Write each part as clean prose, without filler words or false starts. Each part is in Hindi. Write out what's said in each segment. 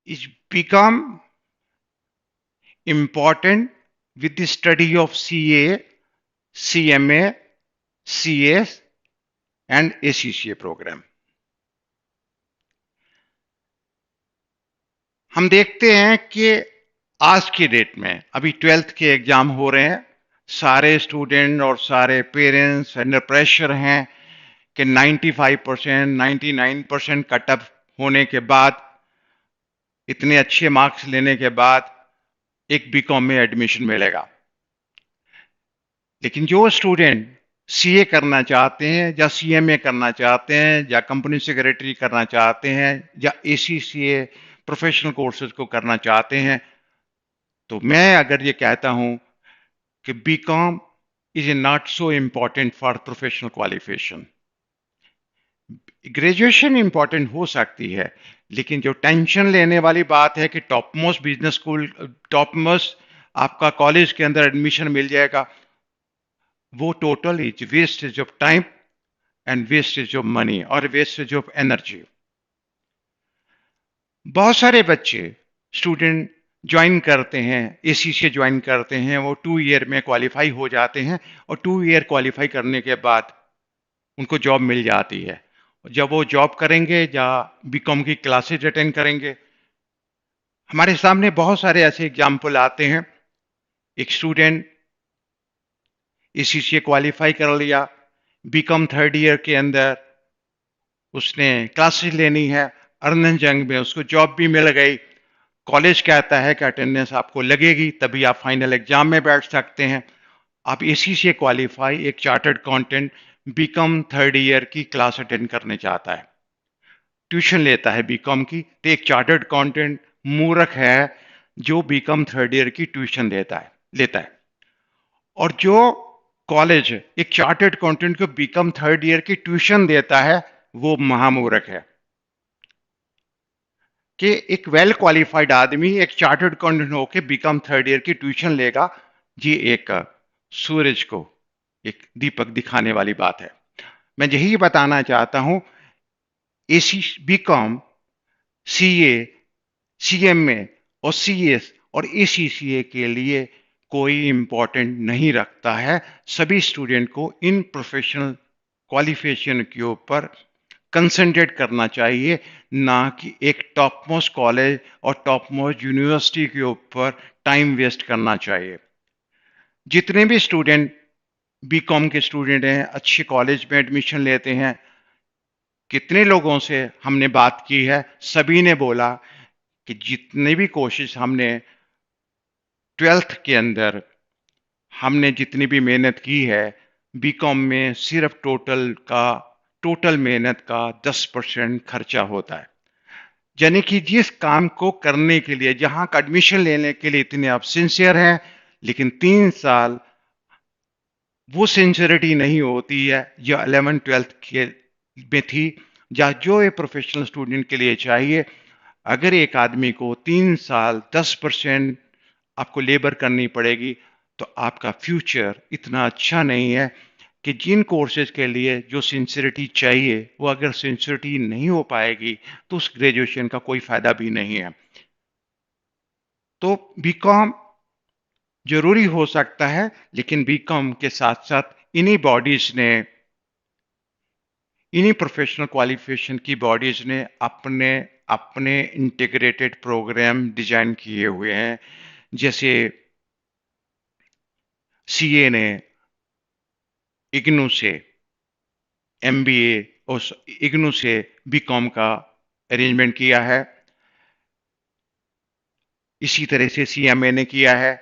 is become important with the study of CA, CMA, CS and ACCA program. हम देखते हैं कि आज की डेट में अभी 12th के एग्जाम हो रहे हैं, सारे स्टूडेंट और सारे पेरेंट्स अंडर प्रेशर हैं कि 95%, 99% कट ऑफ होने के बाद, इतने अच्छे मार्क्स लेने के बाद एक बीकॉम में एडमिशन मिलेगा। लेकिन जो स्टूडेंट सीए करना चाहते हैं या सीएमए करना चाहते हैं या कंपनी सेक्रेटरी करना चाहते हैं या एसीसीए प्रोफेशनल कोर्सेज को करना चाहते हैं, तो मैं अगर ये कहता हूं कि BCom is not so important for professional qualification. Graduation important हो सकती है, लेकिन जो टेंशन लेने वाली बात है कि top most business school, top most आपका कॉलेज के अंदर एडमिशन मिल जाएगा, वो total is wastage of time and wastage of money और वेस्टेज ऑफ एनर्जी। बहुत सारे बच्चे स्टूडेंट ज्वाइन करते हैं, एसी से ज्वाइन करते हैं, वो 2 ईयर में क्वालिफाई हो जाते हैं और 2 ईयर क्वालिफाई करने के बाद उनको जॉब मिल जाती है। जब वो जॉब करेंगे या बीकॉम की क्लासेज अटेंड करेंगे, हमारे सामने बहुत सारे ऐसे एग्जाम्पल आते हैं। एक स्टूडेंट इसी से क्वालिफाई कर लिया, बीकॉम 3rd ईयर के अंदर उसने क्लासेज लेनी है, अर्नन जंग में उसको जॉब भी मिल गई। कॉलेज कहता है कि अटेंडेंस आपको लगेगी तभी आप फाइनल एग्जाम में बैठ सकते हैं। आप इसी से क्वालिफाई एक chartered accountant BCom 3rd year की क्लास अटेंड करने चाहता है, ट्यूशन लेता है बीकॉम की, तो एक चार्टर्ड अकाउंटेंट मूर्ख है जो बीकॉम 3rd ईयर की ट्यूशन लेता है। और जो कॉलेज एक चार्टर्ड अकाउंटेंट को बीकॉम 3rd ईयर की ट्यूशन देता है, वो महामूर्ख है। कि एक वेल क्वालिफाइड आदमी एक चार्टर्ड अकाउंटेंट होकर बीकॉम 3rd ईयर की ट्यूशन लेगा, जी एक सूरज को एक दीपक दिखाने वाली बात है। मैं यही बताना चाहता हूं, एसी बीकॉम, सीए, सीएमए और सीएस और एसीसीए के लिए कोई इंपॉर्टेंट नहीं रखता है। सभी स्टूडेंट को इन प्रोफेशनल क्वालिफिकेशन के ऊपर कंसंट्रेट करना चाहिए, ना कि एक टॉप मोस्ट कॉलेज और टॉप मोस्ट यूनिवर्सिटी के ऊपर टाइम वेस्ट करना चाहिए। जितने भी स्टूडेंट बीकॉम के स्टूडेंट हैं, अच्छे कॉलेज में एडमिशन लेते हैं, कितने लोगों से हमने बात की है, सभी ने बोला कि जितनी भी कोशिश हमने 12th के अंदर हमने जितनी भी मेहनत की है, बीकॉम में सिर्फ टोटल मेहनत का 10% खर्चा होता है। यानी कि जिस काम को करने के लिए, जहां का एडमिशन लेने के लिए इतने आप सिंसियर हैं, लेकिन 3 साल वो सिंसियरिटी नहीं होती है जो 11th-12th के में थी, या जो एक प्रोफेशनल स्टूडेंट के लिए चाहिए। अगर एक आदमी को 3 साल 10% आपको लेबर करनी पड़ेगी, तो आपका फ्यूचर इतना अच्छा नहीं है कि जिन कोर्सेज के लिए जो सिंसियरिटी चाहिए, वो अगर सिंसियरिटी नहीं हो पाएगी तो उस ग्रेजुएशन का कोई फायदा भी नहीं है। तो बीकॉम जरूरी हो सकता है, लेकिन बीकॉम के साथ साथ इन्हीं प्रोफेशनल क्वालिफिकेशन की बॉडीज ने अपने अपने इंटीग्रेटेड प्रोग्राम डिजाइन किए हुए हैं। जैसे सीए ने इग्नू से एमबीए और इग्नू से बीकॉम का अरेंजमेंट किया है। इसी तरह से सीएमए ने किया है।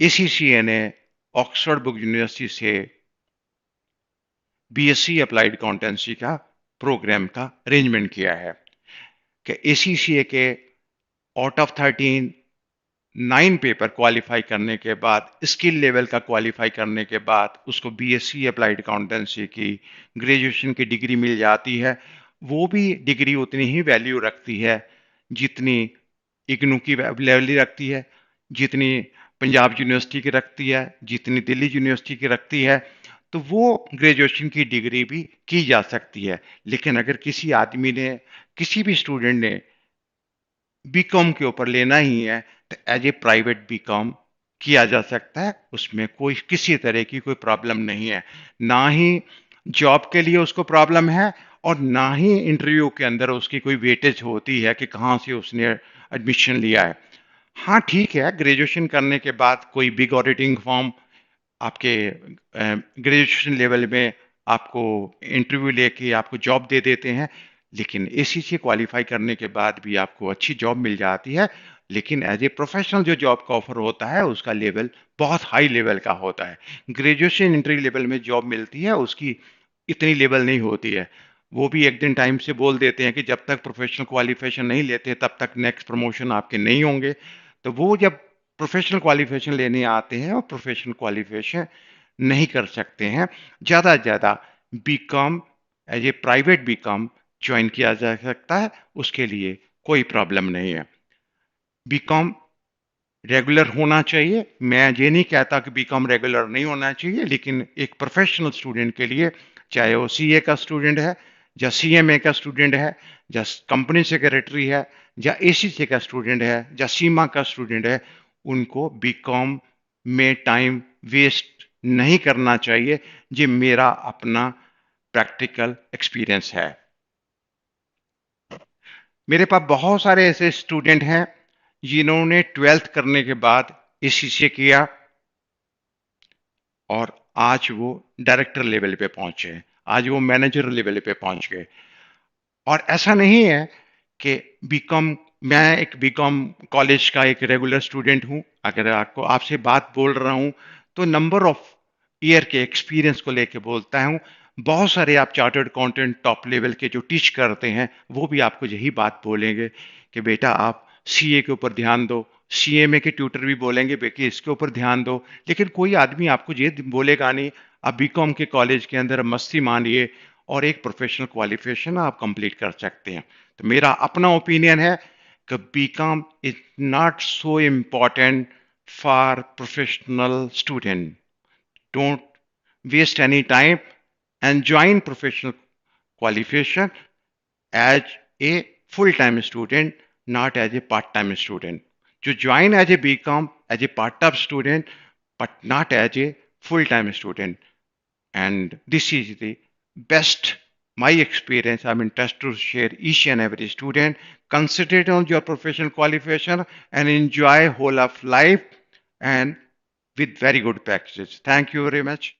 एसीसीए ने ऑक्सफोर्ड बुक यूनिवर्सिटी से बीएससी अप्लाइड अकाउंटेंसी का प्रोग्राम का अरेंजमेंट किया है कि एसीसीए के आउट ऑफ 13 9 पेपर क्वालिफाई करने के बाद, स्किल लेवल का क्वालिफाई करने के बाद उसको बीएससी अप्लाइड अकाउंटेंसी की ग्रेजुएशन की डिग्री मिल जाती है। वो भी डिग्री उतनी ही वैल्यू रखती है जितनी इग्नू की वैल्यू रखती है, जितनी पंजाब यूनिवर्सिटी की रखती है, जितनी दिल्ली यूनिवर्सिटी की रखती है। तो वो ग्रेजुएशन की डिग्री भी की जा सकती है। लेकिन अगर किसी आदमी ने, किसी भी स्टूडेंट ने बीकॉम के ऊपर लेना ही है तो एज ए प्राइवेट बीकॉम किया जा सकता है, उसमें कोई किसी तरह की कोई प्रॉब्लम नहीं है, ना ही जॉब के लिए उसको प्रॉब्लम है और ना ही इंटरव्यू के अंदर उसकी कोई वेटेज होती है कि कहाँ से उसने एडमिशन लिया है। हाँ ठीक है, ग्रेजुएशन करने के बाद कोई बिग ऑडिटिंग फॉर्म आपके ग्रेजुएशन लेवल में आपको इंटरव्यू लेके आपको जॉब दे देते हैं, लेकिन एसीसी क्वालिफाई करने के बाद भी आपको अच्छी जॉब मिल जाती है, लेकिन एज ए प्रोफेशनल जो जॉब का ऑफर होता है उसका लेवल बहुत हाई लेवल का होता है। ग्रेजुएशन इंट्री लेवल में जॉब मिलती है उसकी इतनी लेवल नहीं होती है। वो भी एक दिन टाइम से बोल देते हैं कि जब तक प्रोफेशनल क्वालिफिकेशन नहीं लेते तब तक नेक्स्ट प्रमोशन आपके नहीं होंगे। तो वो जब प्रोफेशनल क्वालिफिकेशन लेने आते हैं और प्रोफेशनल क्वालिफिकेशन नहीं कर सकते हैं, ज़्यादा से ज़्यादा BCom as a private BCom join किया जा सकता है, उसके लिए कोई प्रॉब्लम नहीं है। बीकॉम रेगुलर होना चाहिए, मैं ये नहीं कहता कि बीकॉम रेगुलर नहीं होना चाहिए, लेकिन एक प्रोफेशनल स्टूडेंट के लिए, चाहे वो सीए का स्टूडेंट है या सीएमए का स्टूडेंट है या कंपनी सेक्रेटरी है या एसीसी का स्टूडेंट है या सीमा का स्टूडेंट है, उनको बीकॉम में टाइम वेस्ट नहीं करना चाहिए। ये मेरा अपना प्रैक्टिकल एक्सपीरियंस है। मेरे पास बहुत सारे ऐसे स्टूडेंट हैं जिन्होंने ट्वेल्थ करने के बाद एसीसी किया और आज वो डायरेक्टर लेवल पे पहुंचे हैं, आज वो मैनेजर लेवल पे पहुंच गए। और ऐसा नहीं है कि बीकॉम, मैं एक बीकॉम कॉलेज का एक रेगुलर स्टूडेंट हूं, अगर आपको आपसे बात बोल रहा हूं तो नंबर ऑफ ईयर के एक्सपीरियंस को लेके बोलता हूं। बहुत सारे आप चार्टर्ड अकाउंटेंट टॉप लेवल के जो टीच करते हैं वो भी आपको यही बात बोलेंगे कि बेटा आप सीए के ऊपर ध्यान दो, सीएमए के ट्यूटर भी बोलेंगे बेटी इसके ऊपर ध्यान दो, लेकिन कोई आदमी आपको ये बोलेगा नहीं आप बीकॉम के कॉलेज के अंदर मस्ती मानिए और एक प्रोफेशनल क्वालिफिकेशन आप कंप्लीट कर सकते हैं। तो मेरा अपना ओपिनियन है कि BCom is not so important for professional student. Don't waste any time and join professional qualification as a full-time student, not as a part-time student. To join as a BCom, as a part-time student, but not as a full-time student. And this is the best, my experience. I'm interested to share each and every student. Concentrate on your professional qualification and enjoy whole of life and with very good practices. Thank you very much.